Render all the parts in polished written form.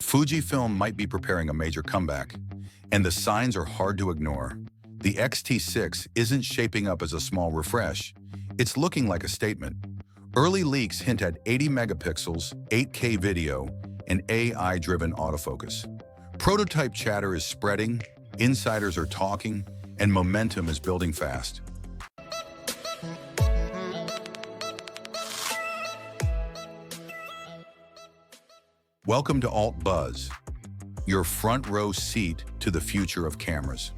Fujifilm might be preparing a major comeback, and the signs are hard to ignore. The X-T6 isn't shaping up as a small refresh. It's looking like a statement. Early leaks hint at 80 megapixels, 8K video, and AI-driven autofocus. Prototype chatter is spreading, insiders are talking, and momentum is building fast. Welcome to Alt Buzz, your front row seat to the future of cameras.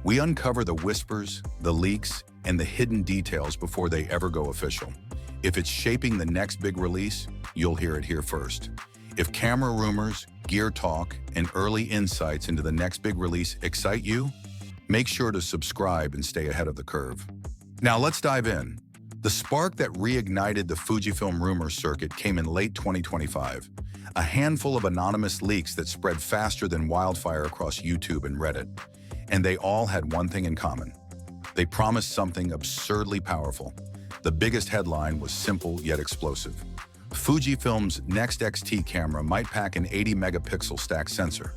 We uncover the whispers, the leaks, and the hidden details before they ever go official. If it's shaping the next big release, you'll hear it here first. If camera rumors, gear talk, and early insights into the next big release excite you, make sure to subscribe and stay ahead of the curve. Now let's dive in. The spark that reignited the Fujifilm rumor circuit came in late 2025. A handful of anonymous leaks that spread faster than wildfire across YouTube and Reddit. And they all had one thing in common. They promised something absurdly powerful. The biggest headline was simple yet explosive. Fujifilm's next X-T camera might pack an 80 megapixel stacked sensor.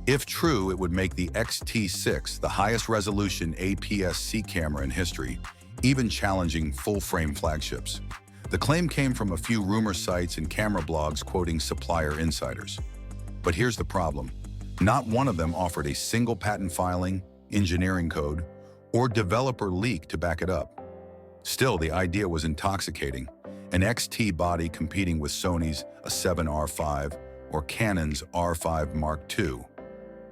If true, it would make the X-T6 the highest resolution APS-C camera in history, even challenging full-frame flagships. The claim came from a few rumor sites and camera blogs quoting supplier insiders. But here's the problem. Not one of them offered a single patent filing, engineering code, or developer leak to back it up. Still, the idea was intoxicating. An X-T body competing with Sony's A7R5 or Canon's R5 Mark II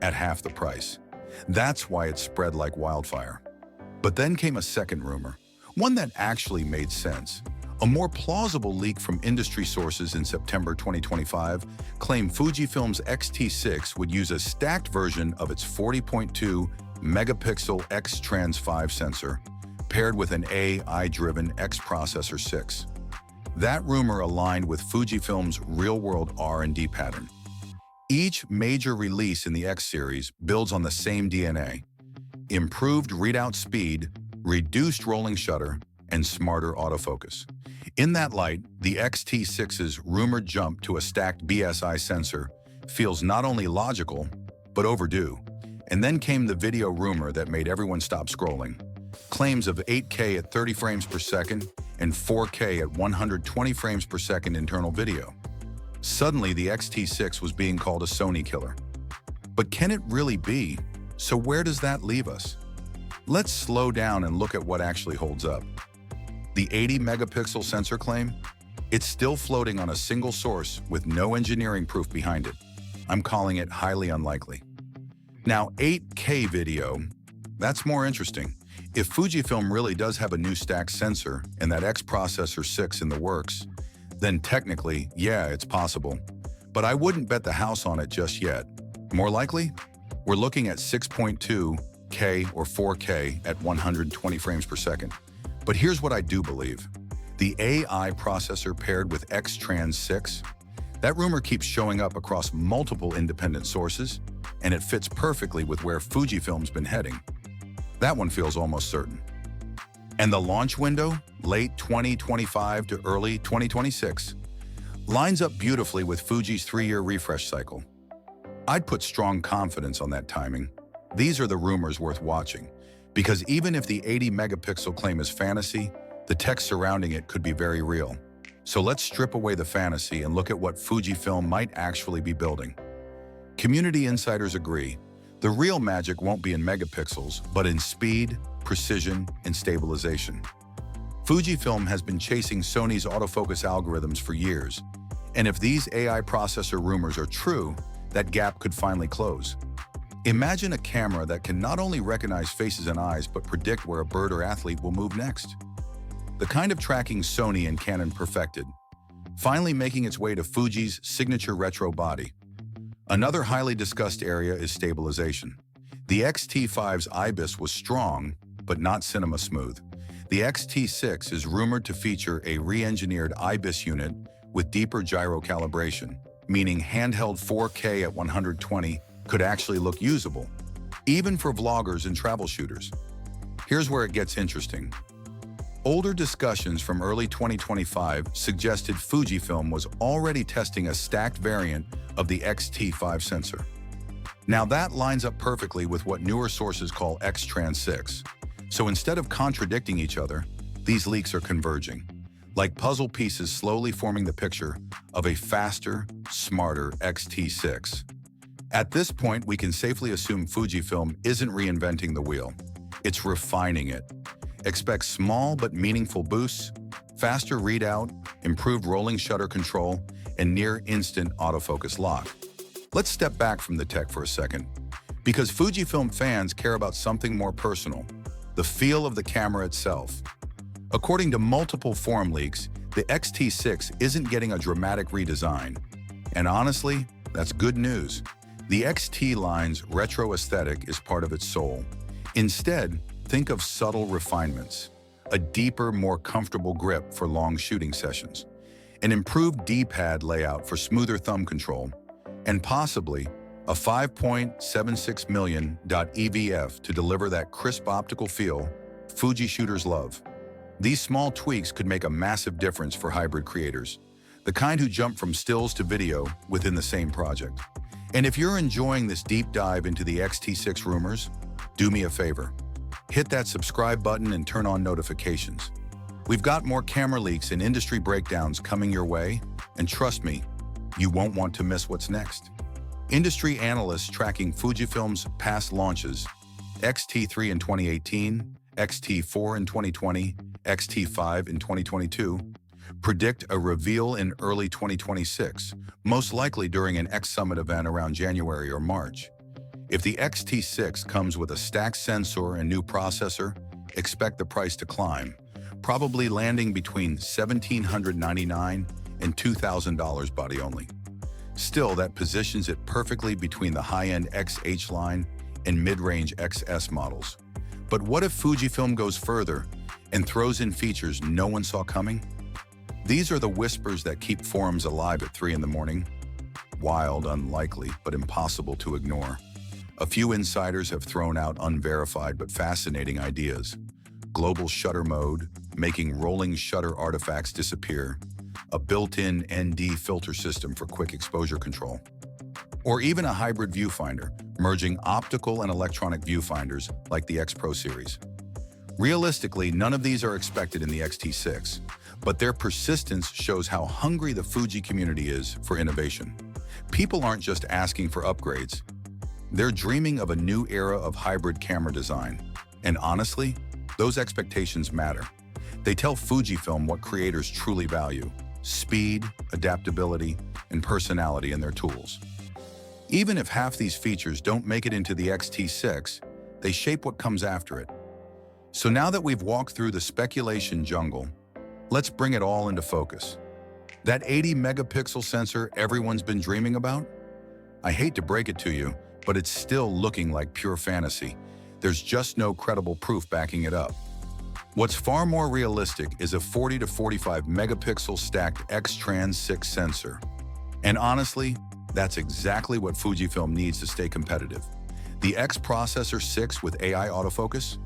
at half the price. That's why it spread like wildfire. But then came a second rumor, one that actually made sense. A more plausible leak from industry sources in September 2025 claimed Fujifilm's X-T6 would use a stacked version of its 40.2 megapixel X-Trans 5 sensor paired with an AI-driven X-Processor 6. That rumor aligned with Fujifilm's real-world R&D pattern. Each major release in the X series builds on the same DNA: improved readout speed, reduced rolling shutter, and smarter autofocus. In that light, the X-T6's rumored jump to a stacked BSI sensor feels not only logical, but overdue. And then came the video rumor that made everyone stop scrolling. Claims of 8K at 30 frames per second and 4K at 120 frames per second internal video. Suddenly, the X-T6 was being called a Sony killer. But can it really be? So where does that leave us? Let's slow down and look at what actually holds up. The 80 megapixel sensor claim? It's still floating on a single source with no engineering proof behind it. I'm calling it highly unlikely. Now, 8K video, that's more interesting. If Fujifilm really does have a new stacked sensor and that X-Processor 6 in the works, then technically, yeah, it's possible. But I wouldn't bet the house on it just yet. More likely, we're looking at 6.2K or 4K at 120 frames per second. But here's what I do believe. The AI processor paired with X-Trans 6, that rumor keeps showing up across multiple independent sources, and it fits perfectly with where Fujifilm's been heading. That one feels almost certain. And the launch window, late 2025 to early 2026, lines up beautifully with Fuji's 3-year refresh cycle. I'd put strong confidence on that timing. These are the rumors worth watching. Because even if the 80 megapixel claim is fantasy, the tech surrounding it could be very real. So let's strip away the fantasy and look at what Fujifilm might actually be building. Community insiders agree. The real magic won't be in megapixels, but in speed, precision, and stabilization. Fujifilm has been chasing Sony's autofocus algorithms for years, and if these AI processor rumors are true, that gap could finally close. Imagine a camera that can not only recognize faces and eyes, but predict where a bird or athlete will move next. The kind of tracking Sony and Canon perfected, finally making its way to Fuji's signature retro body. Another highly discussed area is stabilization. The X-T5's IBIS was strong, but not cinema smooth. The X-T6 is rumored to feature a re-engineered IBIS unit with deeper gyro calibration, meaning handheld 4K at 120 could actually look usable, even for vloggers and travel shooters. Here's where it gets interesting. Older discussions from early 2025 suggested Fujifilm was already testing a stacked variant of the X-T5 sensor. Now that lines up perfectly with what newer sources call X-Trans6. So instead of contradicting each other, these leaks are converging, like puzzle pieces slowly forming the picture of a faster, smarter X-T6. At this point, we can safely assume Fujifilm isn't reinventing the wheel. It's refining it. Expect small but meaningful boosts, faster readout, improved rolling shutter control, and near-instant autofocus lock. Let's step back from the tech for a second, because Fujifilm fans care about something more personal: the feel of the camera itself. According to multiple forum leaks, the X-T6 isn't getting a dramatic redesign. And honestly, that's good news. The X-T line's retro aesthetic is part of its soul. Instead, think of subtle refinements, a deeper, more comfortable grip for long shooting sessions, an improved D-pad layout for smoother thumb control, and possibly a 5.76 million EVF to deliver that crisp optical feel Fuji shooters love. These small tweaks could make a massive difference for hybrid creators, the kind who jump from stills to video within the same project. And if you're enjoying this deep dive into the X-T6 rumors, do me a favor. Hit that subscribe button and turn on notifications. We've got more camera leaks and industry breakdowns coming your way, and trust me, you won't want to miss what's next. Industry analysts tracking Fujifilm's past launches, X-T3 in 2018, X-T4 in 2020, X-T5 in 2022, predict a reveal in early 2026, most likely during an X Summit event around January or March. If the X-T6 comes with a stacked sensor and new processor, expect the price to climb, probably landing between $1,799 and $2,000 body only. Still, that positions it perfectly between the high-end XH line and mid-range XS models. But what if Fujifilm goes further and throws in features no one saw coming? These are the whispers that keep forums alive at 3 in the morning. Wild, unlikely, but impossible to ignore. A few insiders have thrown out unverified but fascinating ideas. Global shutter mode, making rolling shutter artifacts disappear. A built-in ND filter system for quick exposure control. Or even a hybrid viewfinder, merging optical and electronic viewfinders like the X Pro series. Realistically, none of these are expected in the X-T6, but their persistence shows how hungry the Fuji community is for innovation. People aren't just asking for upgrades. They're dreaming of a new era of hybrid camera design. And honestly, those expectations matter. They tell Fujifilm what creators truly value: speed, adaptability, and personality in their tools. Even if half these features don't make it into the X-T6, they shape what comes after it. So now that we've walked through the speculation jungle, let's bring it all into focus. That 80 megapixel sensor everyone's been dreaming about? I hate to break it to you, but it's still looking like pure fantasy. There's just no credible proof backing it up. What's far more realistic is a 40 to 45 megapixel stacked X-Trans6 sensor. And honestly, that's exactly what Fujifilm needs to stay competitive. The X Processor 6 with AI autofocus?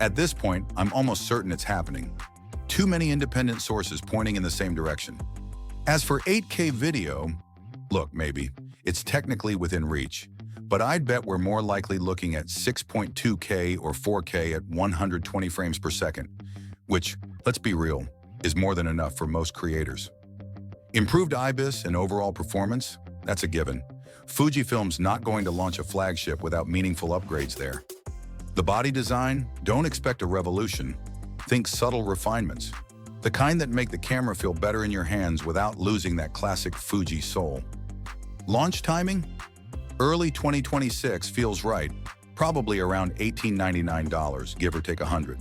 At this point, I'm almost certain it's happening. Too many independent sources pointing in the same direction. As for 8K video, look, maybe it's technically within reach, but I'd bet we're more likely looking at 6.2K or 4K at 120 frames per second, which, let's be real, is more than enough for most creators. Improved IBIS and overall performance? That's a given. Fujifilm's not going to launch a flagship without meaningful upgrades there. The body design? Don't expect a revolution. Think subtle refinements. The kind that make the camera feel better in your hands without losing that classic Fuji soul. Launch timing? Early 2026 feels right, probably around $1,899, give or take 100.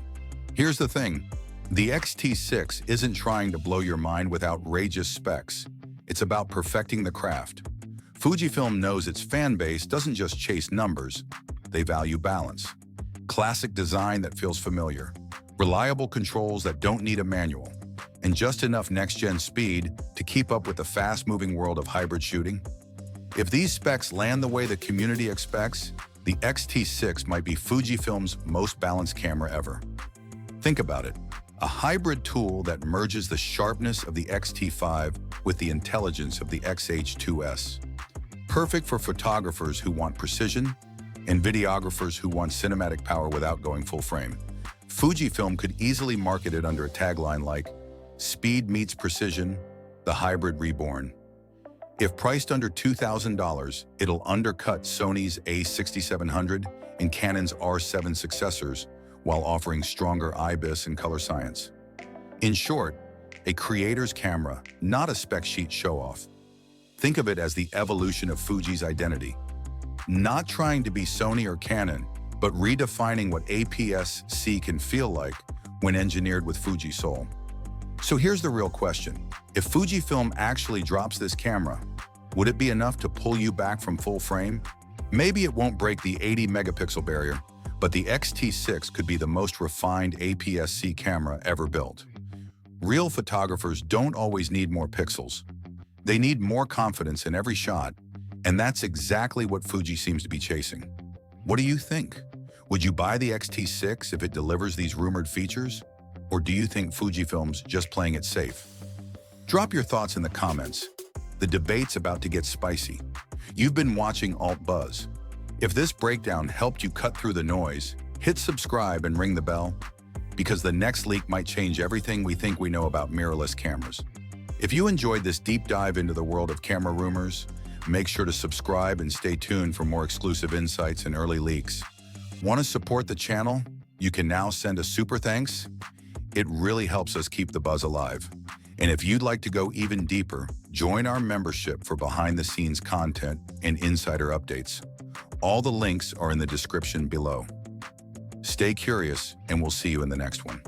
Here's the thing, the X-T6 isn't trying to blow your mind with outrageous specs. It's about perfecting the craft. Fujifilm knows its fan base doesn't just chase numbers, they value balance. Classic design that feels familiar, reliable controls that don't need a manual, and just enough next-gen speed to keep up with the fast-moving world of hybrid shooting. If these specs land the way the community expects, the X-T6 might be Fujifilm's most balanced camera ever. Think about it. a hybrid tool that merges the sharpness of the X-T5 with the intelligence of the X-H2S. Perfect for photographers who want precision and videographers who want cinematic power without going full frame. Fujifilm could easily market it under a tagline like, "Speed meets precision, the hybrid reborn." If priced under $2,000, it'll undercut Sony's A6700 and Canon's R7 successors while offering stronger IBIS and color science. In short, a creator's camera, not a spec sheet show-off. Think of it as the evolution of Fuji's identity. Not trying to be Sony or Canon, but redefining what APS-C can feel like when engineered with Fuji soul. So here's the real question. If Fujifilm actually drops this camera, would it be enough to pull you back from full frame? Maybe it won't break the 80 megapixel barrier, but the X-T6 could be the most refined APS-C camera ever built. Real photographers don't always need more pixels. They need more confidence in every shot, and that's exactly what Fuji seems to be chasing. What do you think? Would you buy the X-T6 if it delivers these rumored features? Or do you think Fujifilm's just playing it safe? Drop your thoughts in the comments. The debate's about to get spicy. You've been watching Alt Buzz. If this breakdown helped you cut through the noise, hit subscribe and ring the bell, because the next leak might change everything we think we know about mirrorless cameras. If you enjoyed this deep dive into the world of camera rumors, make sure to subscribe and stay tuned for more exclusive insights and early leaks. Want to support the channel? You can now send a super thanks. It really helps us keep the buzz alive. And if you'd like to go even deeper, join our membership for behind-the-scenes content and insider updates. All the links are in the description below. Stay curious, and we'll see you in the next one.